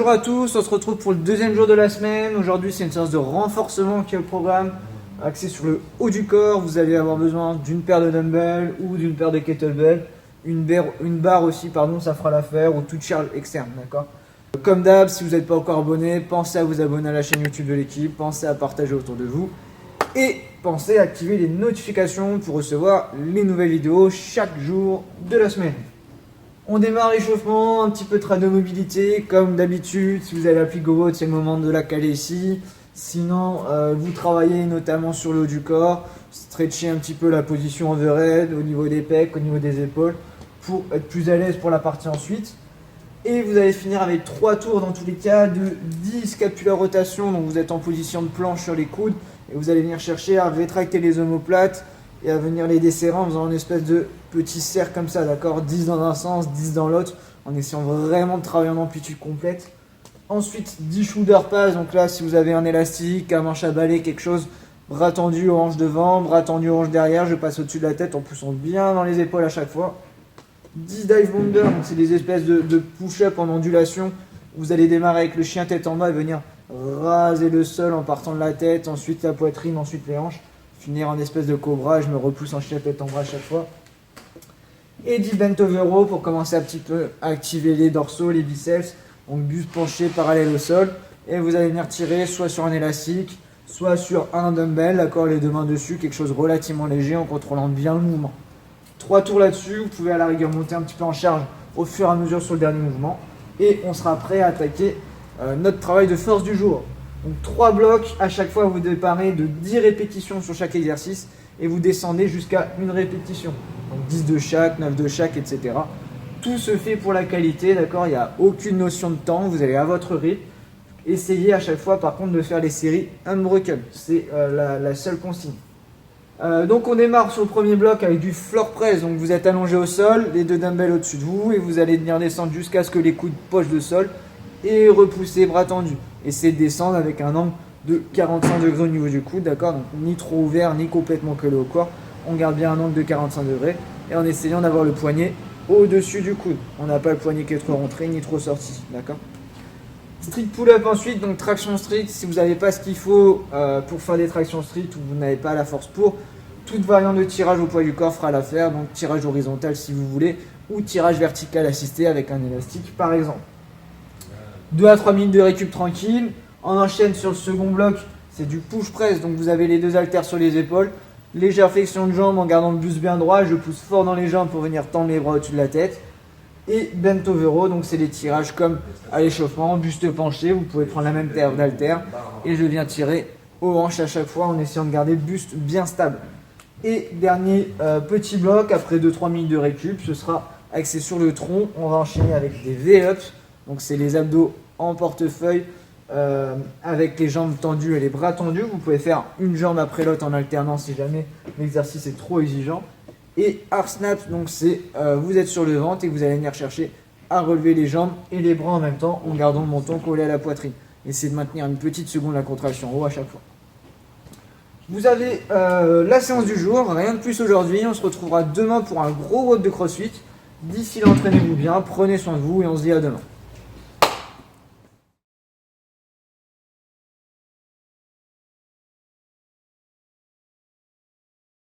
Bonjour à tous, on se retrouve pour le deuxième jour de la semaine. Aujourd'hui, c'est une séance de renforcement qui est au programme, axé sur le haut du corps. Vous allez avoir besoin d'une paire de dumbbells ou d'une paire de kettlebells. Une barre aussi, pardon, ça fera l'affaire, ou toute charge externe, d'accord? Comme d'hab, si vous n'êtes pas encore abonné, pensez à vous abonner à la chaîne YouTube de l'équipe, pensez à partager autour de vous et pensez à activer les notifications pour recevoir les nouvelles vidéos chaque jour de la semaine. On démarre l'échauffement, un petit peu de tradomobilité, comme d'habitude. Si vous avez l'appli GoWood, c'est le moment de la caler ici. Sinon, vous travaillez notamment sur le haut du corps, stretcher un petit peu la position overhead au niveau des pecs, au niveau des épaules, pour être plus à l'aise pour la partie ensuite. Et vous allez finir avec 3 tours dans tous les cas de 10 scapulaires rotation. Donc vous êtes en position de planche sur les coudes et vous allez venir chercher à rétracter les omoplates et à venir les desserrer en faisant une espèce de petit cercle comme ça, d'accord? 10 dans un sens, 10 dans l'autre, en essayant vraiment de travailler en amplitude complète. Ensuite, 10 shoulder pass, donc là si vous avez un élastique, un manche à balai, quelque chose, bras tendu aux hanches devant, bras tendu aux hanches derrière, je passe au-dessus de la tête en poussant bien dans les épaules à chaque fois. 10 dive bomber, donc c'est des espèces de push-up en ondulation. Vous allez démarrer avec le chien tête en bas et venir raser le sol en partant de la tête, ensuite la poitrine, ensuite les hanches. Finir en espèce de cobra, je me repousse en chien tête en bas à chaque fois. Et 10 bent over row pour commencer un petit peu à activer les dorsaux, les biceps. Donc buste penché parallèle au sol. Et vous allez venir tirer soit sur un élastique, soit sur un dumbbell, d'accord, les deux mains dessus, quelque chose de relativement léger en contrôlant bien le mouvement. 3 tours là-dessus, vous pouvez à la rigueur monter un petit peu en charge au fur et à mesure sur le dernier mouvement. Et on sera prêt à attaquer notre travail de force du jour. Donc 3 blocs, à chaque fois vous déparez de 10 répétitions sur chaque exercice et vous descendez jusqu'à une répétition. Donc 10 de chaque, 9 de chaque, etc. Tout se fait pour la qualité, d'accord? Il n'y a aucune notion de temps, vous allez à votre rythme. Essayez à chaque fois par contre de faire les séries unbroken, c'est la seule consigne. Donc on démarre sur le premier bloc avec du floor press, donc vous êtes allongé au sol, les deux dumbbells au-dessus de vous et vous allez venir descendre jusqu'à ce que les coudes pochent de sol et repousser bras tendus. Essayez de descendre avec un angle de 45 degrés au niveau du coude, d'accord? Donc ni trop ouvert ni complètement collé au corps, on garde bien un angle de 45 degrés et en essayant d'avoir le poignet au-dessus du coude. On n'a pas le poignet qui est trop rentré ni trop sorti, d'accord? Strict pull-up ensuite, donc traction strict, si vous n'avez pas ce qu'il faut pour faire des tractions strict ou vous n'avez pas la force pour, toute variante de tirage au poids du corps fera l'affaire, donc tirage horizontal si vous voulez, ou tirage vertical assisté avec un élastique par exemple. 2 à 3 minutes de récup tranquille, on enchaîne sur le second bloc, c'est du push press, donc vous avez les deux haltères sur les épaules, légère flexion de jambes en gardant le buste bien droit, je pousse fort dans les jambes pour venir tendre les bras au-dessus de la tête. Et bent over row, donc c'est des tirages comme à l'échauffement, buste penché, vous pouvez prendre la même paire d'haltères et je viens tirer aux hanches à chaque fois en essayant de garder le buste bien stable. Et dernier petit bloc, après 2-3 minutes de récup, ce sera axé sur le tronc, on va enchaîner avec des V-ups, donc c'est les abdos en portefeuille avec les jambes tendues et les bras tendus, vous pouvez faire une jambe après l'autre en alternance si jamais l'exercice est trop exigeant. Et arm snap, donc c'est vous êtes sur le ventre et vous allez venir chercher à relever les jambes et les bras en même temps en gardant le menton collé à la poitrine. Essayez de maintenir une petite seconde la contraction en haut à chaque fois. Vous avez la séance du jour, rien de plus aujourd'hui. On se retrouvera demain pour un gros WOD de CrossFit. D'ici là, entraînez-vous bien, prenez soin de vous et on se dit à demain.